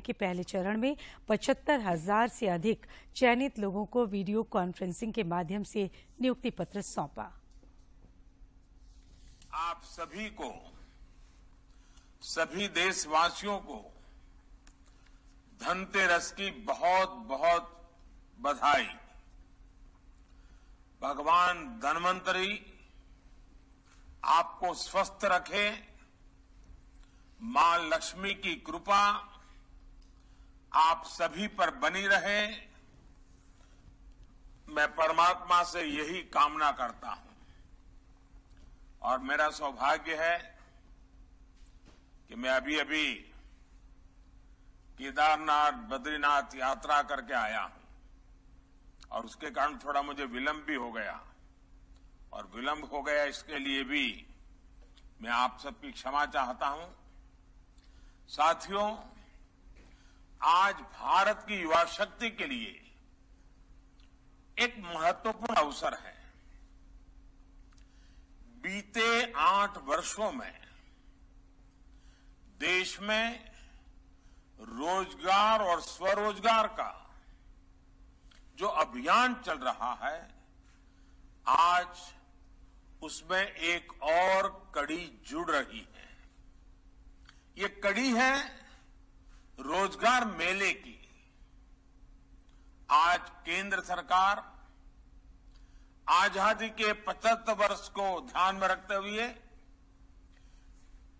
के पहले चरण में 75,000 से अधिक चयनित लोगों को वीडियो कॉन्फ्रेंसिंग के माध्यम से नियुक्ति पत्र सौंपा। आप सभी को, सभी देशवासियों को धनतेरस की बहुत बहुत बधाई। भगवान धन्वंतरी आपको स्वस्थ रखे, मां लक्ष्मी की कृपा आप सभी पर बनी रहे। मैं परमात्मा से यही कामना करता हूं और मेरा सौभाग्य है कि मैं अभी केदारनाथ बद्रीनाथ यात्रा करके आया हूं और उसके कारण थोड़ा मुझे विलंब भी हो गया, और विलंब हो गया इसके लिए भी मैं आप सबकी क्षमा चाहता हूं। साथियों, आज भारत की युवा शक्ति के लिए एक महत्वपूर्ण अवसर है। बीते 8 वर्षों में देश में रोजगार और स्वरोजगार का जो अभियान चल रहा है, आज उसमें एक और कड़ी जुड़ रही है। ये कड़ी है रोजगार मेले की। आज केंद्र सरकार आजादी के 75 वर्ष को ध्यान में रखते हुए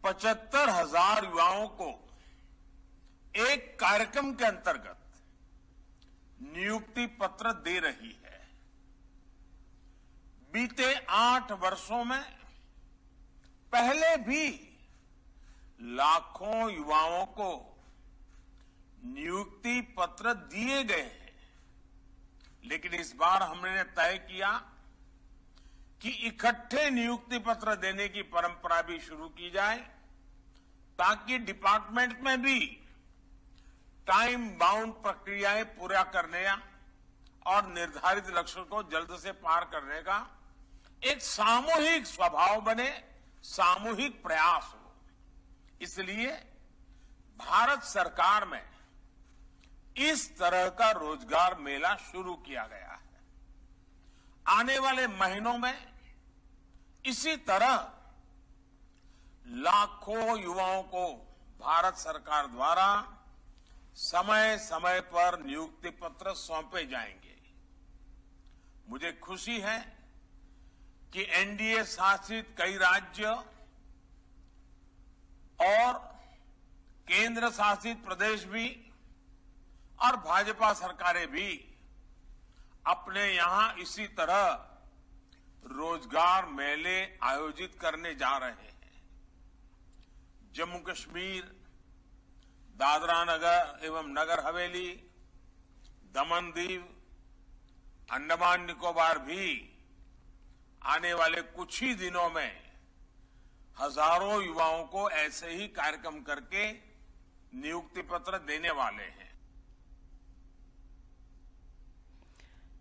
75,000 युवाओं को एक कार्यक्रम के अंतर्गत नियुक्ति पत्र दे रही है। बीते 8 वर्षों में पहले भी लाखों युवाओं को नियुक्ति पत्र दिए गए हैं, लेकिन इस बार हमने तय किया कि इकट्ठे नियुक्ति पत्र देने की परंपरा भी शुरू की जाए, ताकि डिपार्टमेंट में भी टाइम बाउंड प्रक्रियाएं पूरा करने और निर्धारित लक्ष्य को जल्द से पार करने का एक सामूहिक स्वभाव बने, सामूहिक प्रयास हो। इसलिए भारत सरकार में इस तरह का रोजगार मेला शुरू किया गया है। आने वाले महीनों में इसी तरह लाखों युवाओं को भारत सरकार द्वारा समय समय पर नियुक्ति पत्र सौंपे जाएंगे। मुझे खुशी है कि एनडीए शासित कई राज्य और केंद्र शासित प्रदेश भी और भाजपा सरकारें भी अपने यहां इसी तरह रोजगार मेले आयोजित करने जा रहे हैं। जम्मू कश्मीर, दादरा नगर एवं नगर हवेली, दमन दीव, अंडमान निकोबार भी आने वाले कुछ ही दिनों में हजारों युवाओं को ऐसे ही कार्यक्रम करके नियुक्ति पत्र देने वाले हैं।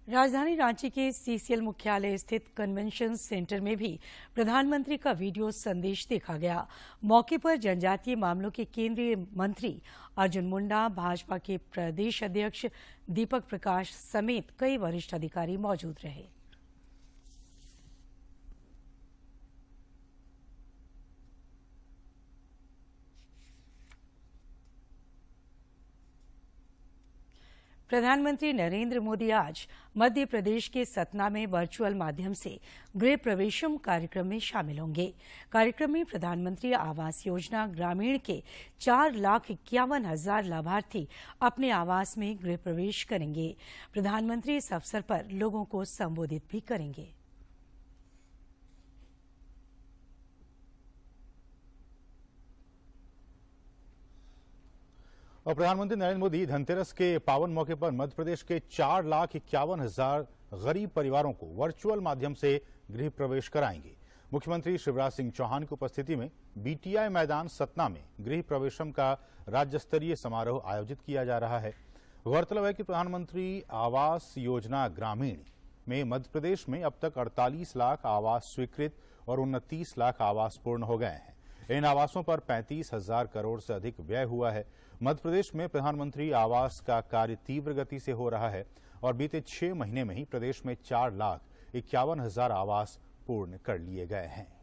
राजधानी रांची के सीसीएल मुख्यालय स्थित कन्वेंशन सेंटर में भी प्रधानमंत्री का वीडियो संदेश देखा गया। मौके पर जनजातीय मामलों के केंद्रीय मंत्री अर्जुन मुंडा, भाजपा के प्रदेश अध्यक्ष दीपक प्रकाश समेत कई वरिष्ठ अधिकारी मौजूद रहे। प्रधानमंत्री नरेंद्र मोदी आज मध्य प्रदेश के सतना में वर्चुअल माध्यम से गृह प्रवेशम कार्यक्रम में शामिल होंगे। कार्यक्रम में प्रधानमंत्री आवास योजना ग्रामीण के 4,51,000 लाभार्थी अपने आवास में गृह प्रवेश करेंगे। प्रधानमंत्री इस अवसर पर लोगों को संबोधित भी करेंगे। और प्रधानमंत्री नरेंद्र मोदी धनतेरस के पावन मौके पर मध्य प्रदेश के 4,51,000 गरीब परिवारों को वर्चुअल माध्यम से गृह प्रवेश कराएंगे। मुख्यमंत्री शिवराज सिंह चौहान की उपस्थिति में बीटीआई मैदान सतना में गृह प्रवेशम का राज्य स्तरीय समारोह आयोजित किया जा रहा है। गौरतलब है कि प्रधानमंत्री आवास योजना ग्रामीण में मध्य प्रदेश में अब तक 48 लाख आवास स्वीकृत और 29 लाख आवास पूर्ण हो गए हैं। इन आवासों पर 35,000 करोड़ से अधिक व्यय हुआ है। मध्य प्रदेश में प्रधानमंत्री आवास का कार्य तीव्र गति से हो रहा है और बीते 6 महीने में ही प्रदेश में 4,51,000 आवास पूर्ण कर लिए गए हैं।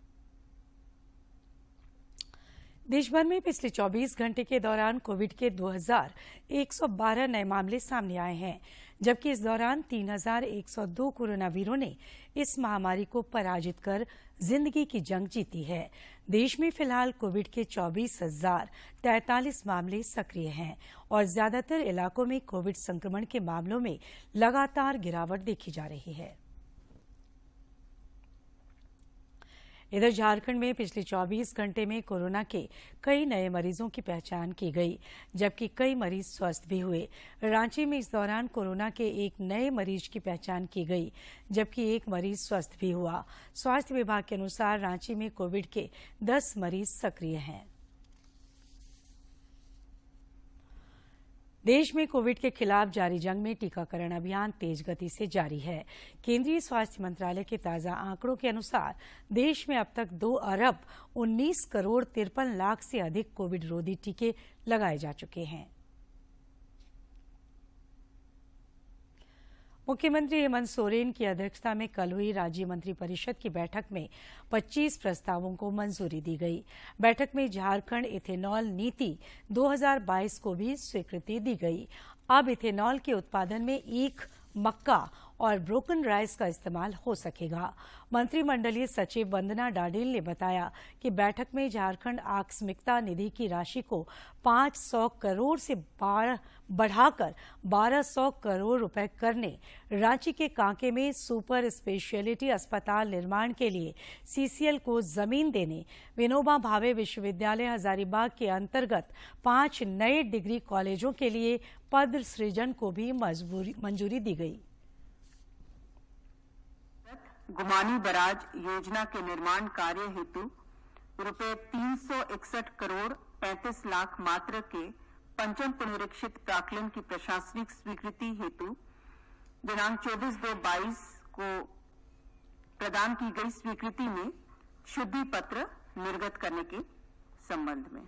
देश भर में पिछले 24 घंटे के दौरान कोविड के 2,112 नए मामले सामने आए हैं, जबकि इस दौरान 3,102 कोरोना वीरों ने इस महामारी को पराजित कर जिंदगी की जंग जीती है। देश में फिलहाल कोविड के 24,043 मामले सक्रिय हैं और ज्यादातर इलाकों में कोविड संक्रमण के मामलों में लगातार गिरावट देखी जा रही है। इधर झारखंड में पिछले 24 घंटे में कोरोना के कई नए मरीजों की पहचान की गई, जबकि कई मरीज स्वस्थ भी हुए। रांची में इस दौरान कोरोना के एक नए मरीज की पहचान की गई, जबकि एक मरीज स्वस्थ भी हुआ। स्वास्थ्य विभाग के अनुसार रांची में कोविड के 10 मरीज सक्रिय हैं। देश में कोविड के खिलाफ जारी जंग में टीकाकरण अभियान तेज गति से जारी है। केंद्रीय स्वास्थ्य मंत्रालय के ताजा आंकड़ों के अनुसार देश में अब तक 2,19,53,00,000 से अधिक कोविड रोधी टीके लगाए जा चुके हैं। मुख्यमंत्री हेमंत सोरेन की अध्यक्षता में कल हुई राज्य मंत्रिपरिषद की बैठक में 25 प्रस्तावों को मंजूरी दी गई। बैठक में झारखंड इथेनॉल नीति 2022 को भी स्वीकृति दी गई। अब इथेनॉल के उत्पादन में ईख, मक्का और ब्रोकन राइस का इस्तेमाल हो सकेगा। मंत्रिमंडलीय सचिव वंदना डाडेल ने बताया कि बैठक में झारखंड आकस्मिकता निधि की राशि को 500 करोड़ से बढ़ाकर 1,200 करोड़ रुपए करने, रांची के कांके में सुपर स्पेशलिटी अस्पताल निर्माण के लिए सीसीएल को जमीन देने, विनोबा भावे विश्वविद्यालय हजारीबाग के अंतर्गत 5 नए डिग्री कॉलेजों के लिए पद सृजन को भी मंजूरी दी गई। गुमानी बराज योजना के निर्माण कार्य हेतु रुपये 361 करोड़ 35 लाख मात्रा के पंचम पुनरीक्षित प्राक्कलन की प्रशासनिक स्वीकृति हेतु दिनांक 24/2/22 को प्रदान की गई स्वीकृति में शुद्धि पत्र निर्गत करने के संबंध में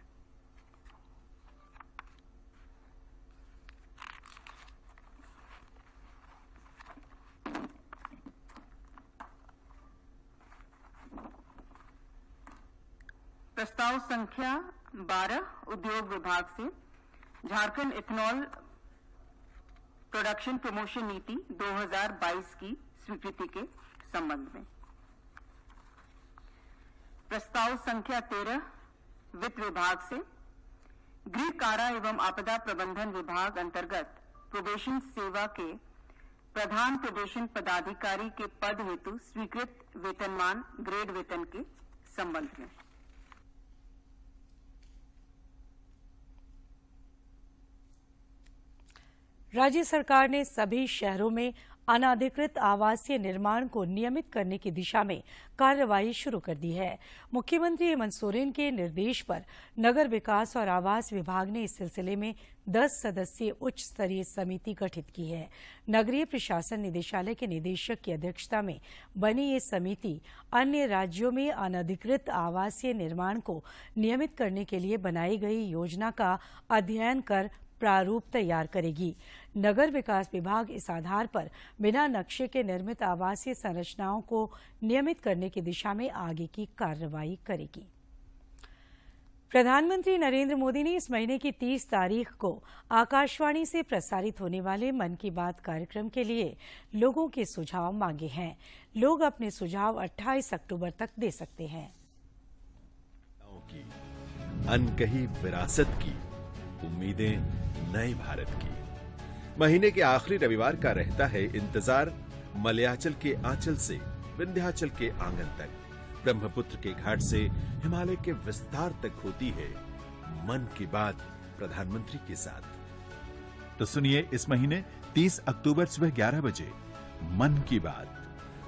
प्रस्ताव संख्या 12 उद्योग विभाग से झारखंड इथेनॉल प्रोडक्शन प्रमोशन नीति 2022 की स्वीकृति के संबंध में। प्रस्ताव संख्या 13 वित्त विभाग से गृह कारा एवं आपदा प्रबंधन विभाग अंतर्गत प्रोबेशन सेवा के प्रधान प्रोबेशन पदाधिकारी के पद हेतु स्वीकृत वेतनमान ग्रेड वेतन के संबंध में। राज्य सरकार ने सभी शहरों में अनाधिकृत आवासीय निर्माण को नियमित करने की दिशा में कार्रवाई शुरू कर दी है। मुख्यमंत्री हेमंत सोरेन के निर्देश पर नगर विकास और आवास विभाग ने इस सिलसिले में 10 सदस्यीय उच्च स्तरीय समिति गठित की है। नगरीय प्रशासन निदेशालय के निदेशक की अध्यक्षता में बनी ये समिति अन्य राज्यों में अनधिकृत आवासीय निर्माण को नियमित करने के लिए बनाई गई योजना का अध्ययन कर प्रारूप तैयार करेगी। नगर विकास विभाग इस आधार पर बिना नक्शे के निर्मित आवासीय संरचनाओं को नियमित करने की दिशा में आगे की कार्रवाई करेगी। प्रधानमंत्री नरेंद्र मोदी ने इस महीने की 30 तारीख को आकाशवाणी से प्रसारित होने वाले मन की बात कार्यक्रम के लिए लोगों के सुझाव मांगे हैं। लोग अपने सुझाव 28 अक्टूबर तक दे सकते हैं। अनकही विरासत की उम्मीदें नए भारत की। महीने के आखिरी रविवार का रहता है इंतजार मलयाचल के आंचल से विंध्याचल के आंगन तक, ब्रह्मपुत्र के घाट से हिमालय के विस्तार तक होती है मन की बात प्रधानमंत्री के साथ। तो सुनिए इस महीने 30 अक्टूबर सुबह 11 बजे मन की बात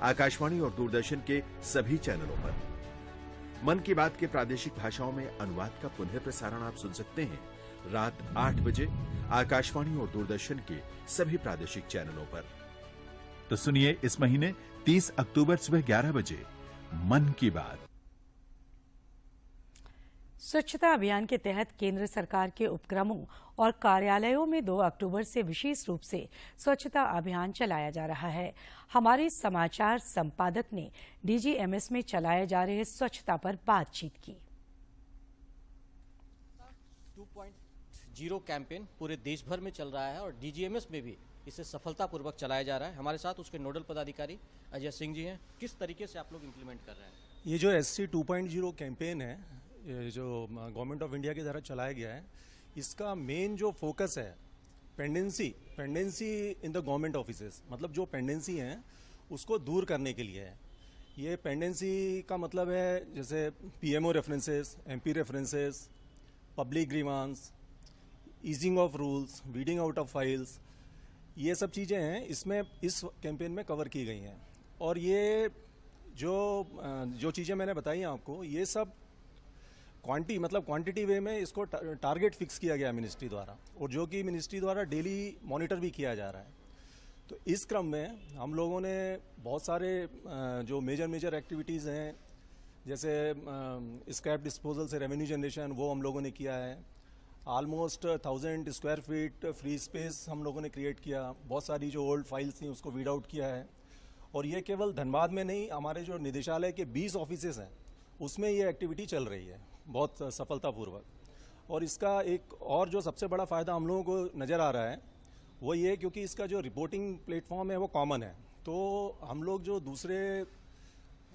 आकाशवाणी और दूरदर्शन के सभी चैनलों पर। मन की बात के प्रादेशिक भाषाओं में अनुवाद का पुनः प्रसारण आप सुन सकते हैं रात 8 बजे आकाशवाणी और दूरदर्शन के सभी प्रादेशिक चैनलों पर। तो सुनिए इस महीने 30 अक्टूबर सुबह 11 बजे मन की बात। स्वच्छता अभियान के तहत केंद्र सरकार के उपक्रमों और कार्यालयों में 2 अक्टूबर से विशेष रूप से स्वच्छता अभियान चलाया जा रहा है। हमारे समाचार संपादक ने डीजीएमएस में चलाए जा रहे स्वच्छता पर बातचीत की। 2.0 कैंपेन पूरे देश भर में चल रहा है और डीजीएमएस में भी इसे सफलतापूर्वक चलाया जा रहा है। हमारे साथ उसके नोडल पदाधिकारी अजय सिंह जी हैं। किस तरीके से आप लोग इम्प्लीमेंट कर रहे हैं? ये जो SC 2.0 कैंपेन है, ये जो गवर्नमेंट ऑफ इंडिया के द्वारा चलाया गया है, इसका मेन जो फोकस है pendency in the government offices, मतलब जो पेंडेंसी हैं उसको दूर करने के लिए है। ये पेंडेंसी का मतलब है जैसे PMO references, MP references, public grievance, easing of rules, weeding out of files, ये सब चीज़ें हैं इसमें इस कैंपेन में कवर की गई हैं। और ये जो चीज़ें मैंने बताई आपको, ये सब क्वांटिटी वे में इसको टारगेट फिक्स किया गया मिनिस्ट्री द्वारा, और जो कि मिनिस्ट्री द्वारा डेली मॉनिटर भी किया जा रहा है। तो इस क्रम में हम लोगों ने बहुत सारे जो मेजर एक्टिविटीज़ हैं, जैसे स्क्रैप डिस्पोजल से रेवेन्यू जनरेशन, वो हम लोगों ने किया है। Almost 1000 square feet free space हम लोगों ने क्रिएट किया। बहुत सारी जो ओल्ड फाइल्स थी उसको वीड आउट किया है। और ये केवल धनबाद में नहीं, हमारे जो निदेशालय के 20 ऑफिसेज हैं उसमें ये एक्टिविटी चल रही है बहुत सफलतापूर्वक। और इसका एक और जो सबसे बड़ा फ़ायदा हम लोगों को नज़र आ रहा है वो ये, क्योंकि इसका जो रिपोर्टिंग प्लेटफॉर्म है वो कॉमन है, तो हम लोग जो दूसरे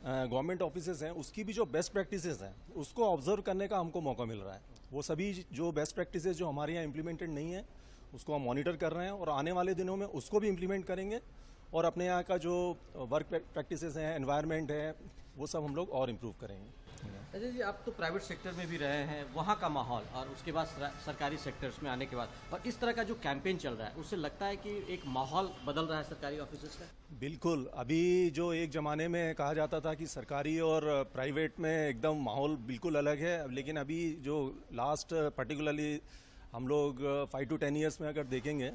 गवर्नमेंट ऑफिसेज हैं उसकी भी जो बेस्ट प्रैक्टिसेस हैं उसको ऑब्जर्व करने का हमको मौका मिल रहा है। वो सभी जो बेस्ट प्रैक्टिसेस जो हमारे यहाँ इम्प्लीमेंटेड नहीं है उसको हम मॉनिटर कर रहे हैं, और आने वाले दिनों में उसको भी इम्प्लीमेंट करेंगे। और अपने यहाँ का जो वर्क प्रैक्टिसेस हैं, एनवायरनमेंट है, वो सब हम लोग और इम्प्रूव करेंगे। अजय जी, आप तो प्राइवेट सेक्टर में भी रहे हैं, वहाँ का माहौल और उसके बाद सरकारी सेक्टर्स में आने के बाद, और इस तरह का जो कैंपेन चल रहा है उससे लगता है कि एक माहौल बदल रहा है सरकारी ऑफिस का? बिल्कुल। अभी जो एक ज़माने में कहा जाता था कि सरकारी और प्राइवेट में एकदम माहौल बिल्कुल अलग है, लेकिन अभी जो लास्ट पर्टिकुलरली हम लोग 5 to 10 ईयर्स में अगर देखेंगे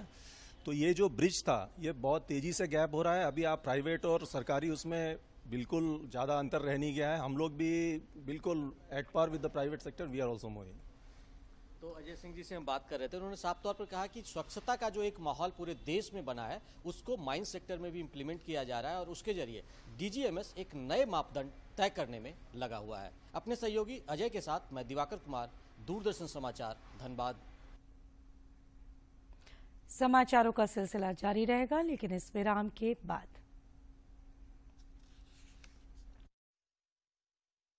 तो ये जो ब्रिज था ये बहुत तेज़ी से गैप हो रहा है। अभी आप प्राइवेट और सरकारी उसमें बिल्कुल ज़्यादा अंतर रह नहीं गया है। हम लोग भी बिल्कुल at par with the private sector, we are also moving. तो अजय सिंह जी से हम बात कर रहे थे, उन्होंने साफ तौर पर कहा कि स्वच्छता का जो एक माहौल पूरे देश में बना है उसको माइन सेक्टर में भी इम्प्लीमेंट किया जा रहा है, और उसके जरिए डीजीएमएस एक नए मापदंड तय करने में लगा हुआ है। अपने सहयोगी अजय के साथ मैं दिवाकर कुमार, दूरदर्शन समाचार, धनबाद। समाचारों का सिलसिला जारी रहेगा, लेकिन इस विराम के बाद।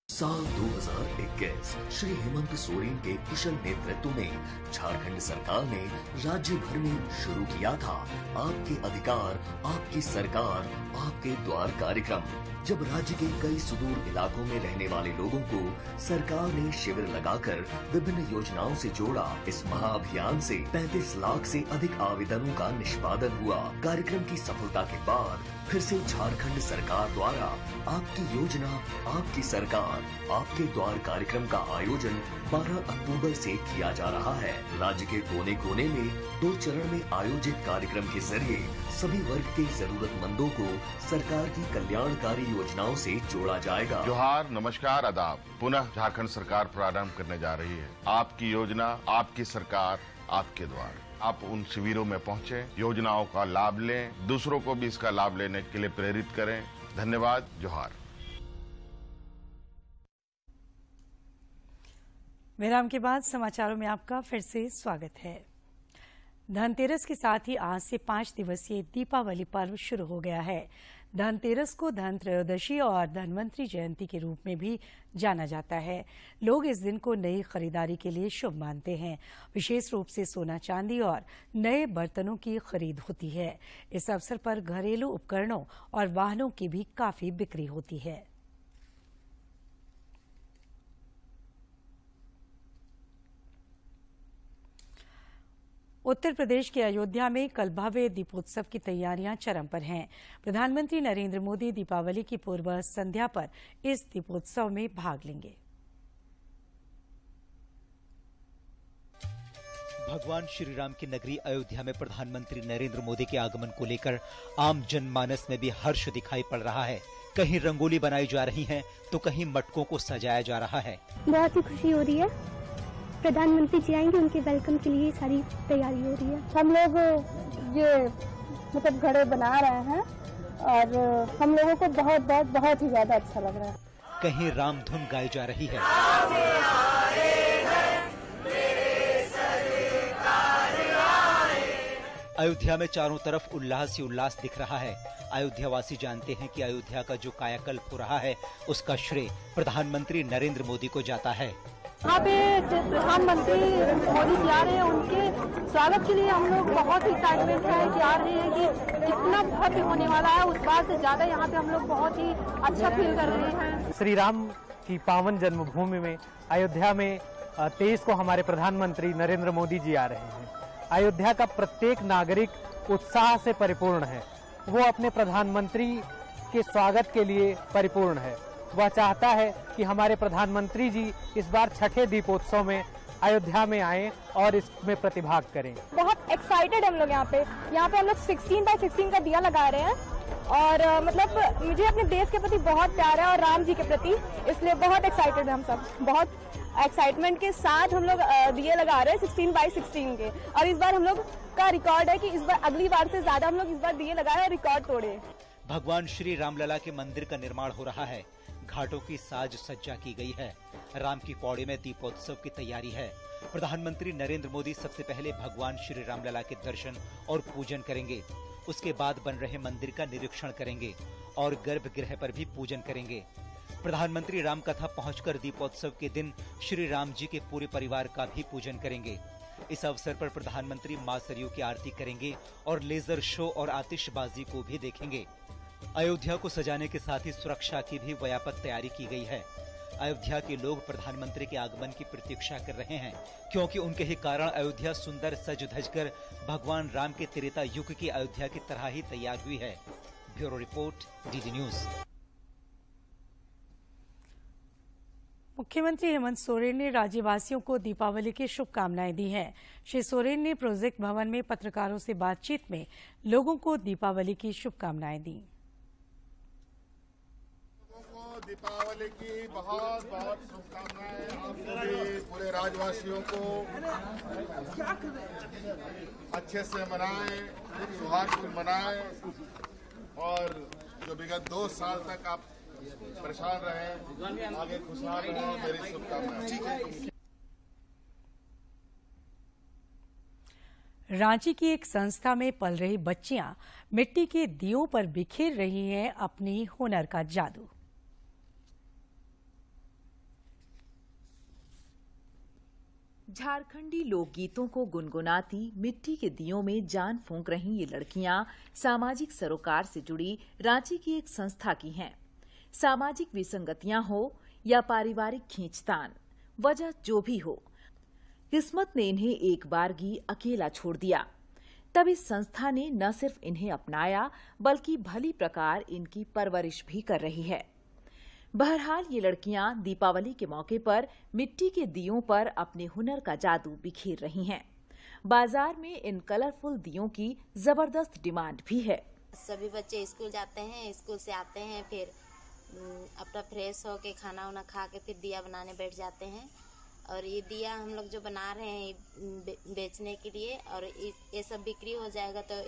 साल 2021 श्री हेमंत सोरेन के कुशल नेतृत्व में झारखंड सरकार ने राज्य भर में शुरू किया था आपके अधिकार आपकी सरकार आपके द्वार कार्यक्रम। जब राज्य के कई सुदूर इलाकों में रहने वाले लोगों को सरकार ने शिविर लगाकर विभिन्न योजनाओं से जोड़ा, इस महाअभियान से 35 लाख से अधिक आवेदनों का निष्पादन हुआ। कार्यक्रम की सफलता के बाद फिर से झारखंड सरकार द्वारा आपकी योजना आपकी सरकार आपके द्वार कार्यक्रम का आयोजन 12 अक्टूबर से किया जा रहा है। राज्य के कोने कोने में 2 चरण में आयोजित कार्यक्रम के जरिए सभी वर्ग के जरूरतमंदों को सरकार की कल्याणकारी योजनाओं से जोड़ा जाएगा। जोहार, नमस्कार, आदाब। पुनः झारखंड सरकार प्रारंभ करने जा रही है आपकी योजना आपकी सरकार आपके द्वार। आप उन शिविरों में पहुंचे, योजनाओं का लाभ लें, दूसरों को भी इसका लाभ लेने के लिए प्रेरित करें। धन्यवाद। जोहार। विराम के बाद समाचारों में आपका फिर से स्वागत है। धनतेरस के साथ ही आज से 5 दिवसीय दीपावली पर्व शुरू हो गया है। धनतेरस को धन त्रयोदशी और धनवंतरी जयंती के रूप में भी जाना जाता है। लोग इस दिन को नई खरीदारी के लिए शुभ मानते हैं। विशेष रूप से सोना चांदी और नए बर्तनों की खरीद होती है। इस अवसर पर घरेलू उपकरणों और वाहनों की भी काफी बिक्री होती है। उत्तर प्रदेश के अयोध्या में कल भव्य दीपोत्सव की तैयारियां चरम पर हैं। प्रधानमंत्री नरेंद्र मोदी दीपावली की पूर्व संध्या पर इस दीपोत्सव में भाग लेंगे। भगवान श्री राम की नगरी अयोध्या में प्रधानमंत्री नरेंद्र मोदी के आगमन को लेकर आम जनमानस में भी हर्ष दिखाई पड़ रहा है। कहीं रंगोली बनाई जा रही है तो कहीं मटकों को सजाया जा रहा है। बहुत ही खुशी हो रही है। प्रधानमंत्री जी आएंगे, उनके वेलकम के लिए सारी तैयारी हो रही है। हम लोग ये घड़े बना रहे हैं और हम लोगों को बहुत ही ज्यादा अच्छा लग रहा है। कहीं राम धुन गाई जा रही है, अयोध्या में चारों तरफ उल्लास ही उल्लास दिख रहा है। अयोध्यावासी जानते हैं कि अयोध्या का जो कायाकल्प हो रहा है उसका श्रेय प्रधानमंत्री नरेंद्र मोदी को जाता है। यहाँ पे प्रधानमंत्री मोदी जी आ रहे हैं, उनके स्वागत के लिए हम लोग बहुत ही एक्साइटमेंट है कि आ रहे हैं कि इतना भव्य होने वाला है। उस बात से ज्यादा यहाँ पे हम लोग बहुत ही अच्छा फील कर रहे हैं। श्री राम की पावन जन्मभूमि में अयोध्या में 23 को हमारे प्रधानमंत्री नरेंद्र मोदी जी आ रहे हैं। अयोध्या का प्रत्येक नागरिक उत्साह से परिपूर्ण है। वो अपने प्रधानमंत्री के स्वागत के लिए परिपूर्ण है। वह चाहता है कि हमारे प्रधानमंत्री जी इस बार छठे दीपोत्सव में अयोध्या में आएं और इसमें प्रतिभाग करें। बहुत एक्साइटेड हम लोग यहाँ पे हम लोग 16x16 का दिया लगा रहे हैं और मतलब मुझे अपने देश के प्रति बहुत प्यार है और राम जी के प्रति, इसलिए बहुत एक्साइटेड है। हम सब बहुत एक्साइटमेंट के साथ हम लोग दिए लगा रहे हैं 16x16 के, और इस बार हम लोग का रिकॉर्ड है कि इस बार अगली बार से ज्यादा हम लोग इस बार दिए लगाए और रिकॉर्ड तोड़े। भगवान श्री रामलला के मंदिर का निर्माण हो रहा है। घाटों की साज सज्जा की गई है। राम की पौड़ी में दीपोत्सव की तैयारी है। प्रधानमंत्री नरेंद्र मोदी सबसे पहले भगवान श्री रामलला के दर्शन और पूजन करेंगे। उसके बाद बन रहे मंदिर का निरीक्षण करेंगे और गर्भगृह पर भी पूजन करेंगे। प्रधानमंत्री राम कथा पहुंचकर दीपोत्सव के दिन श्री राम जी के पूरे परिवार का भी पूजन करेंगे। इस अवसर पर प्रधानमंत्री मां सरयू की आरती करेंगे और लेजर शो और आतिशबाजी को भी देखेंगे। अयोध्या को सजाने के साथ ही सुरक्षा की भी व्यापक तैयारी की गई है। अयोध्या के लोग प्रधानमंत्री के आगमन की प्रतीक्षा कर रहे हैं, क्योंकि उनके ही कारण अयोध्या सुंदर सज धजकर भगवान राम के त्रेता युग की अयोध्या की तरह ही तैयार हुई है। Bureau report, DD news. मुख्यमंत्री हेमंत सोरेन ने राज्यवासियों को दीपावली की शुभकामनाएं दी हैं। श्री सोरेन ने प्रोजेक्ट भवन में पत्रकारों से बातचीत में लोगों को दीपावली की शुभकामनाएं दी। दीपावली की बहुत बहुत शुभकामनाएं। आप सभी पूरे राज्यवासियों को अच्छे से मनाएं, सौहार्दपूर्ण मनाएं और जो विगत 2 साल तक आप परेशान रहे, आगे खुशहाल रहें, मेरी शुभकामनाएं। रांची की एक संस्था में पल रही बच्चियां मिट्टी के दियों पर बिखेर रही हैं अपनी हुनर का जादू। झारखंडी लोकगीतों को गुनगुनाती मिट्टी के दियों में जान फूंक रही ये लड़कियां सामाजिक सरोकार से जुड़ी रांची की एक संस्था की हैं। सामाजिक विसंगतियां हो या पारिवारिक खींचतान, वजह जो भी हो, किस्मत ने इन्हें एक बारगी अकेला छोड़ दिया। तब इस संस्था ने न सिर्फ इन्हें अपनाया बल्कि भली प्रकार इनकी परवरिश भी कर रही है। बहरहाल ये लड़कियां दीपावली के मौके पर मिट्टी के दियों पर अपने हुनर का जादू बिखेर रही हैं। बाजार में इन कलरफुल दियों की जबरदस्त डिमांड भी है। सभी बच्चे स्कूल जाते हैं, स्कूल से आते हैं, फिर अपना फ्रेश होके खाना वाना खा के फिर दिया बनाने बैठ जाते हैं। और ये दिया हम लोग जो बना रहे हैं बेचने के लिए, और ये सब बिक्री हो जाएगा तो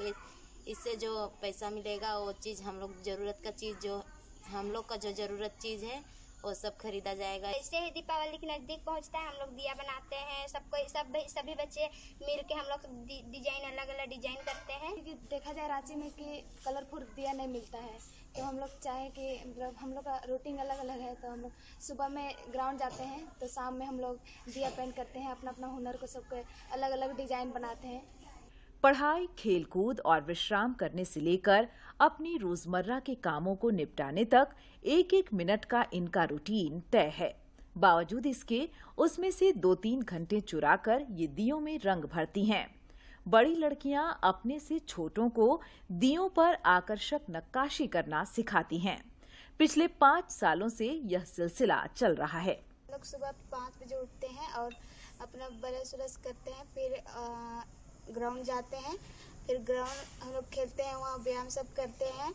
इससे जो पैसा मिलेगा वो चीज़ हम लोग जरूरत का चीज़ जो हम लोग का जो जरूरत चीज है वो सब खरीदा जाएगा। इससे ही दीपावली के नजदीक पहुंचता है, हम लोग दिया बनाते हैं। सभी बच्चे मिल के हम लोग डिजाइन अलग अलग डिजाइन करते हैं। क्योंकि देखा जाए रांची में कि कलरफुल दिया नहीं मिलता है, तो हम लोग चाहें कि मतलब हम लोग का रूटीन अलग अलग है। तो हम लोग सुबह में ग्राउंड जाते हैं तो शाम में हम लोग दिया पेंट करते हैं, अपना अपना हुनर को सबके अलग अलग डिजाइन बनाते हैं। पढ़ाई, खेलकूद और विश्राम करने से लेकर अपनी रोजमर्रा के कामों को निपटाने तक 1-1 मिनट का इनका रूटीन तय है। बावजूद इसके उसमें से 2-3 घंटे चुराकर ये दियों में रंग भरती हैं। बड़ी लड़कियां अपने से छोटों को दियों पर आकर्षक नक्काशी करना सिखाती हैं। पिछले 5 सालों से यह सिलसिला चल रहा है। लोग सुबह 5 बजे उठते हैं और अपना ब्रश व्रश करते हैं, फिर ग्राउंड जाते हैं, फिर ग्राउंड हम लोग खेलते हैं, वहाँ व्यायाम सब करते हैं।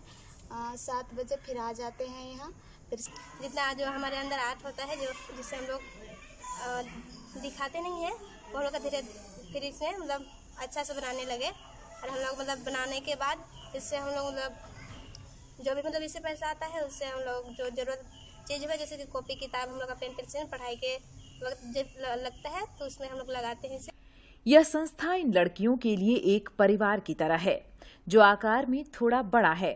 7 बजे फिर आ जाते हैं यहाँ। फिर जितना जो हमारे अंदर आर्ट होता है, जो जिससे हम लोग दिखाते नहीं है, वो लोग धीरे फिर इसमें मतलब अच्छा से बनाने लगे। और हम लोग मतलब बनाने के बाद इससे हम लोग मतलब जो भी मतलब इससे पैसा आता है, उससे हम लोग जो जरूरत चीज़ है, जैसे कि कॉपी किताब, हम लोग का पेन पेंसिल, पढ़ाई के वक्त जब लगता है तो उसमें हम लोग लगाते हैं इसे। यह संस्था इन लड़कियों के लिए एक परिवार की तरह है, जो आकार में थोड़ा बड़ा है।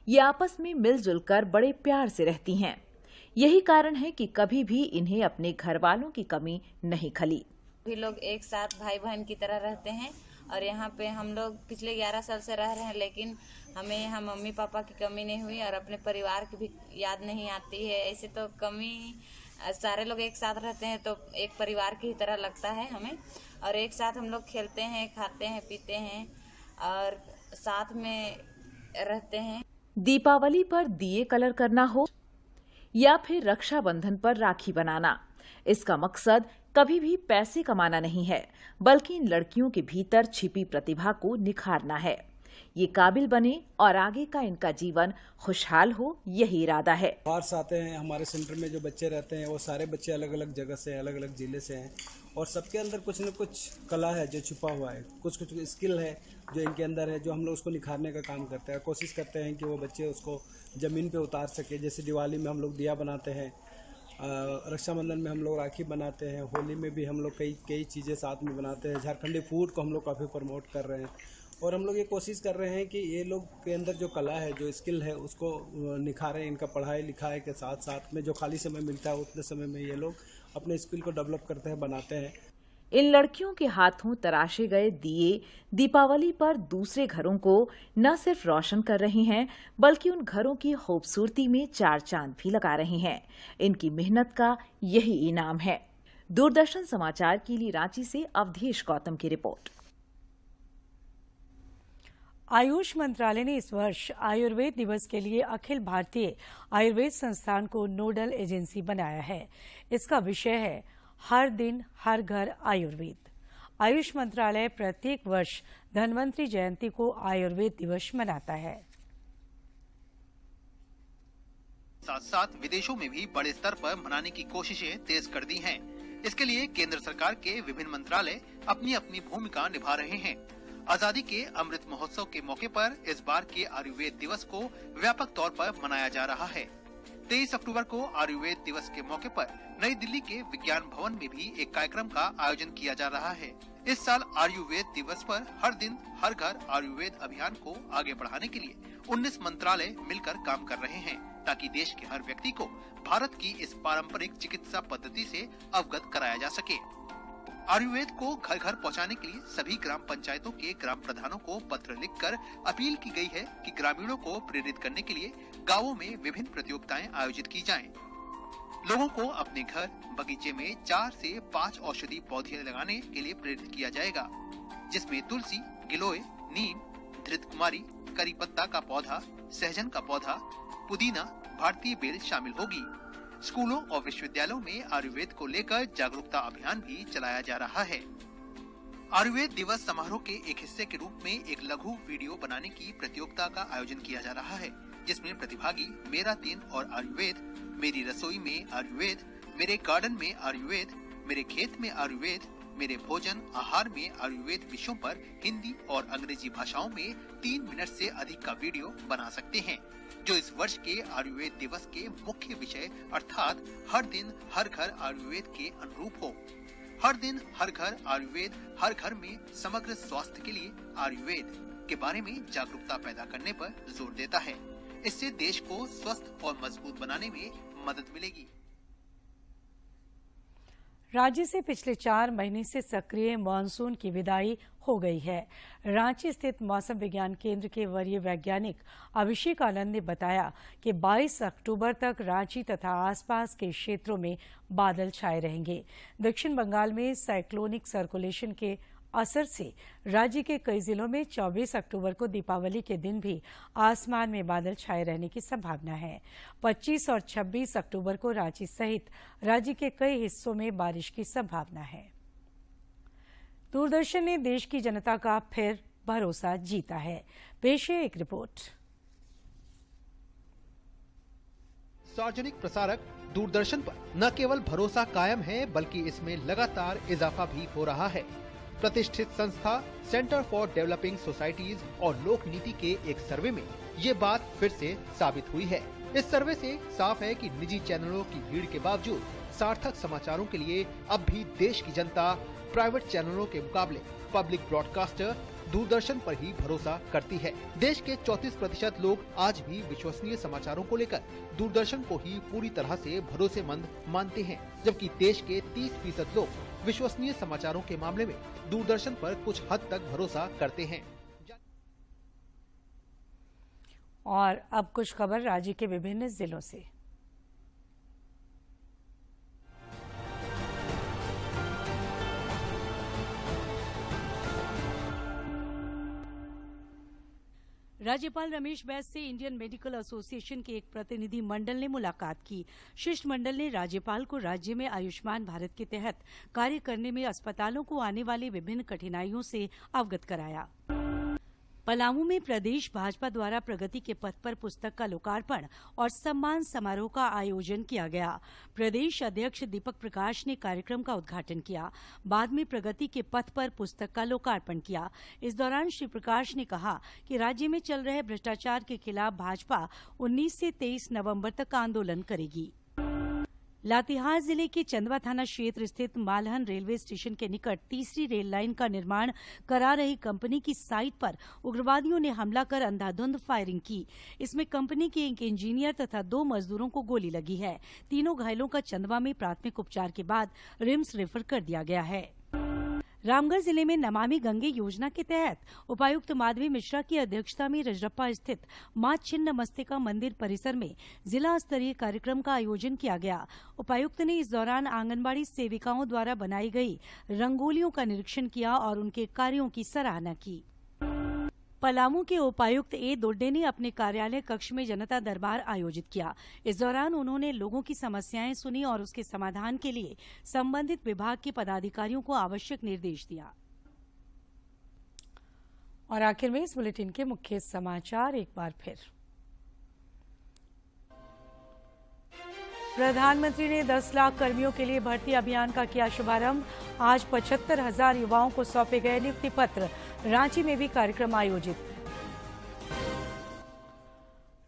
ये आपस में मिलजुल कर बड़े प्यार से रहती हैं। यही कारण है कि कभी भी इन्हें अपने घर वालों की कमी नहीं खली। भी लोग एक साथ भाई बहन की तरह रहते हैं और यहाँ पे हम लोग पिछले 11 साल से रह रहे हैं, लेकिन हमें यहाँ मम्मी पापा की कमी नहीं हुई और अपने परिवार की भी याद नहीं आती है। ऐसे तो कमी, सारे लोग एक साथ रहते हैं तो एक परिवार की तरह लगता है हमें। और एक साथ हम लोग खेलते हैं, खाते हैं, पीते हैं और साथ में रहते हैं। दीपावली पर दिए कलर करना हो या फिर रक्षाबंधन पर राखी बनाना, इसका मकसद कभी भी पैसे कमाना नहीं है, बल्कि इन लड़कियों के भीतर छिपी प्रतिभा को निखारना है। ये काबिल बने और आगे का इनका जीवन खुशहाल हो, यही इरादा है। बाहर से आते हैं, हमारे सेंटर में जो बच्चे रहते हैं वो सारे बच्चे अलग अलग जगह से, अलग अलग जिले से हैं और सबके अंदर कुछ न कुछ कला है जो छुपा हुआ है, कुछ स्किल है जो इनके अंदर है, जो हम लोग उसको निखारने का काम करते हैं। कोशिश करते हैं कि वो बच्चे उसको ज़मीन पे उतार सके। जैसे दिवाली में हम लोग दिया बनाते हैं, रक्षाबंधन में हम लोग राखी बनाते हैं, होली में भी हम लोग कई चीज़ें साथ में बनाते हैं। झारखंडी फूड को हम लोग काफ़ी प्रमोट कर रहे हैं और हम लोग ये कोशिश कर रहे हैं कि ये लोग के अंदर जो कला है, जो स्किल है, उसको निखारें। इनका पढ़ाई लिखाई के साथ साथ में जो खाली समय मिलता है उतने समय में ये लोग अपने स्किल को डेवलप करते हैं, बनाते हैं। इन लड़कियों के हाथों तराशे गए दिए दीपावली पर दूसरे घरों को न सिर्फ रोशन कर रही हैं, बल्कि उन घरों की खूबसूरती में 4 चांद भी लगा रही हैं। इनकी मेहनत का यही इनाम है। दूरदर्शन समाचार के लिए रांची से अवधेश गौतम की रिपोर्ट। आयुष मंत्रालय ने इस वर्ष आयुर्वेद दिवस के लिए अखिल भारतीय आयुर्वेद संस्थान को नोडल एजेंसी बनाया है। इसका विषय है हर दिन हर घर आयुर्वेद। आयुष मंत्रालय प्रत्येक वर्ष धन्वंतरि जयंती को आयुर्वेद दिवस मनाता है। साथ साथ विदेशों में भी बड़े स्तर पर मनाने की कोशिशें तेज कर दी हैं। इसके लिए केंद्र सरकार के विभिन्न मंत्रालय अपनी अपनी भूमिका निभा रहे हैं। आजादी के अमृत महोत्सव के मौके पर इस बार के आयुर्वेद दिवस को व्यापक तौर पर मनाया जा रहा है। 23 अक्टूबर को आयुर्वेद दिवस के मौके पर नई दिल्ली के विज्ञान भवन में भी एक कार्यक्रम का आयोजन किया जा रहा है। इस साल आयुर्वेद दिवस पर हर दिन हर घर आयुर्वेद अभियान को आगे बढ़ाने के लिए 19 मंत्रालय मिलकर काम कर रहे हैं, ताकि देश के हर व्यक्ति को भारत की इस पारंपरिक चिकित्सा पद्धति से अवगत कराया जा सके। आयुर्वेद को घर घर पहुंचाने के लिए सभी ग्राम पंचायतों के ग्राम प्रधानों को पत्र लिखकर अपील की गई है कि ग्रामीणों को प्रेरित करने के लिए गांवों में विभिन्न प्रतियोगिताएं आयोजित की जाएं। लोगों को अपने घर बगीचे में 4 से 5 औषधि पौधे लगाने के लिए प्रेरित किया जाएगा, जिसमें तुलसी, गिलोय, नीम, धृत कुमारी, करी पत्ता का पौधा, सहजन का पौधा, पुदीना, भारतीय बेल शामिल होगी। स्कूलों और विश्वविद्यालयों में आयुर्वेद को लेकर जागरूकता अभियान भी चलाया जा रहा है। आयुर्वेद दिवस समारोह के एक हिस्से के रूप में एक लघु वीडियो बनाने की प्रतियोगिता का आयोजन किया जा रहा है, जिसमें प्रतिभागी मेरा दिन और आयुर्वेद, मेरी रसोई में आयुर्वेद, मेरे गार्डन में आयुर्वेद, मेरे खेत में आयुर्वेद, मेरे भोजन आहार में आयुर्वेद विषयों पर हिंदी और अंग्रेजी भाषाओं में 3 मिनट से अधिक का वीडियो बना सकते हैं, जो इस वर्ष के आयुर्वेद दिवस के मुख्य विषय अर्थात हर दिन हर घर आयुर्वेद के अनुरूप हो। हर दिन हर घर आयुर्वेद, हर घर में समग्र स्वास्थ्य के लिए आयुर्वेद के बारे में जागरूकता पैदा करने पर जोर देता है। इससे देश को स्वस्थ और मजबूत बनाने में मदद मिलेगी। राज्य से पिछले 4 महीने से सक्रिय मानसून की विदाई हो गई है। रांची स्थित मौसम विज्ञान केंद्र के वरीय वैज्ञानिक अभिषेक आनंद ने बताया कि 22 अक्टूबर तक रांची तथा आसपास के क्षेत्रों में बादल छाए रहेंगे। दक्षिण बंगाल में साइक्लोनिक सर्कुलेशन के असर से राज्य के कई जिलों में 24 अक्टूबर को दीपावली के दिन भी आसमान में बादल छाए रहने की संभावना है। 25 और 26 अक्टूबर को रांची सहित राज्य के कई हिस्सों में बारिश की संभावना है। दूरदर्शन ने देश की जनता का फिर भरोसा जीता है। पेश है एक रिपोर्ट। सार्वजनिक प्रसारक दूरदर्शन पर न केवल भरोसा कायम है बल्कि इसमें लगातार इजाफा भी हो रहा है। प्रतिष्ठित संस्था सेंटर फॉर डेवलपिंग सोसाइटीज और लोक नीति के एक सर्वे में ये बात फिर से साबित हुई है। इस सर्वे से साफ है कि निजी चैनलों की भीड़ के बावजूद सार्थक समाचारों के लिए अब भी देश की जनता प्राइवेट चैनलों के मुकाबले पब्लिक ब्रॉडकास्टर दूरदर्शन पर ही भरोसा करती है। देश के 34% लोग आज भी विश्वसनीय समाचारों को लेकर दूरदर्शन को ही पूरी तरह से भरोसेमंद मानते हैं, जबकि देश के 30% लोग विश्वसनीय समाचारों के मामले में दूरदर्शन पर कुछ हद तक भरोसा करते हैं। और अब कुछ खबर राज्य के विभिन्न जिलों से। राज्यपाल रमेश बैस से इंडियन मेडिकल एसोसिएशन के एक प्रतिनिधि मंडल ने मुलाकात की। शिष्टमंडल ने राज्यपाल को राज्य में आयुष्मान भारत के तहत कार्य करने में अस्पतालों को आने वाली विभिन्न कठिनाइयों से अवगत कराया। पलामू में प्रदेश भाजपा द्वारा प्रगति के पथ पर पुस्तक का लोकार्पण और सम्मान समारोह का आयोजन किया गया। प्रदेश अध्यक्ष दीपक प्रकाश ने कार्यक्रम का उद्घाटन किया। बाद में प्रगति के पथ पर पुस्तक का लोकार्पण किया। इस दौरान श्री प्रकाश ने कहा कि राज्य में चल रहे भ्रष्टाचार के खिलाफ भाजपा 19 से 23 नवंबर तक आंदोलन करेगी। लातेहार जिले के चंदवा थाना क्षेत्र स्थित मालहन रेलवे स्टेशन के निकट तीसरी रेल लाइन का निर्माण करा रही कंपनी की साइट पर उग्रवादियों ने हमला कर अंधाधुंध फायरिंग की। इसमें कंपनी के एक इंजीनियर तथा 2 मजदूरों को गोली लगी है। तीनों घायलों का चंदवा में प्राथमिक उपचार के बाद रिम्स रेफर कर दिया गया है। रामगढ़ जिले में नमामि गंगे योजना के तहत उपायुक्त माधवी मिश्रा की अध्यक्षता में रजरप्पा स्थित मां छिन्नमस्तिका मंदिर परिसर में जिला स्तरीय कार्यक्रम का आयोजन किया गया। उपायुक्त ने इस दौरान आंगनबाड़ी सेविकाओं द्वारा बनाई गई रंगोलियों का निरीक्षण किया और उनके कार्यों की सराहना की। पलामू के उपायुक्त ए दोड्डे ने अपने कार्यालय कक्ष में जनता दरबार आयोजित किया। इस दौरान उन्होंने लोगों की समस्याएं सुनी और उसके समाधान के लिए संबंधित विभाग के पदाधिकारियों को आवश्यक निर्देश दिया। और आखिर में इस बुलेटिन के मुख्य समाचार एक बार फिर। प्रधानमंत्री ने 10 लाख कर्मियों के लिए भर्ती अभियान का किया शुभारंभ। आज 75,000 युवाओं को सौंपे गए नियुक्ति पत्र। रांची में भी कार्यक्रम आयोजित।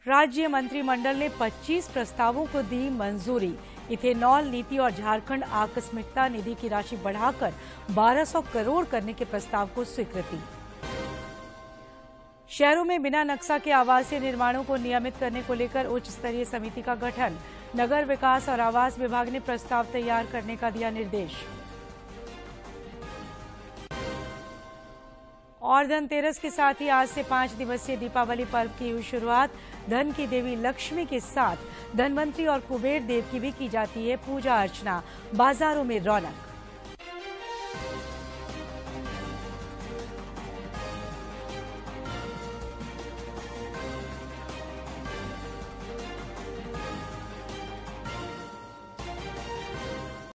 राज्य मंत्रिमंडल ने 25 प्रस्तावों को दी मंजूरी। इथेनॉल नीति और झारखंड आकस्मिकता निधि की राशि बढ़ाकर 1200 करोड़ करने के प्रस्ताव को स्वीकृति। शहरों में बिना नक्शा के आवासीय निर्माणों को नियमित करने को लेकर उच्च स्तरीय समिति का गठन। नगर विकास और आवास विभाग ने प्रस्ताव तैयार करने का दिया निर्देश। और धनतेरस के साथ ही आज से 5 दिवसीय दीपावली पर्व की हुई शुरुआत। धन की देवी लक्ष्मी के साथ धनवंतरी और कुबेर देव की भी की जाती है पूजा अर्चना। बाजारों में रौनक।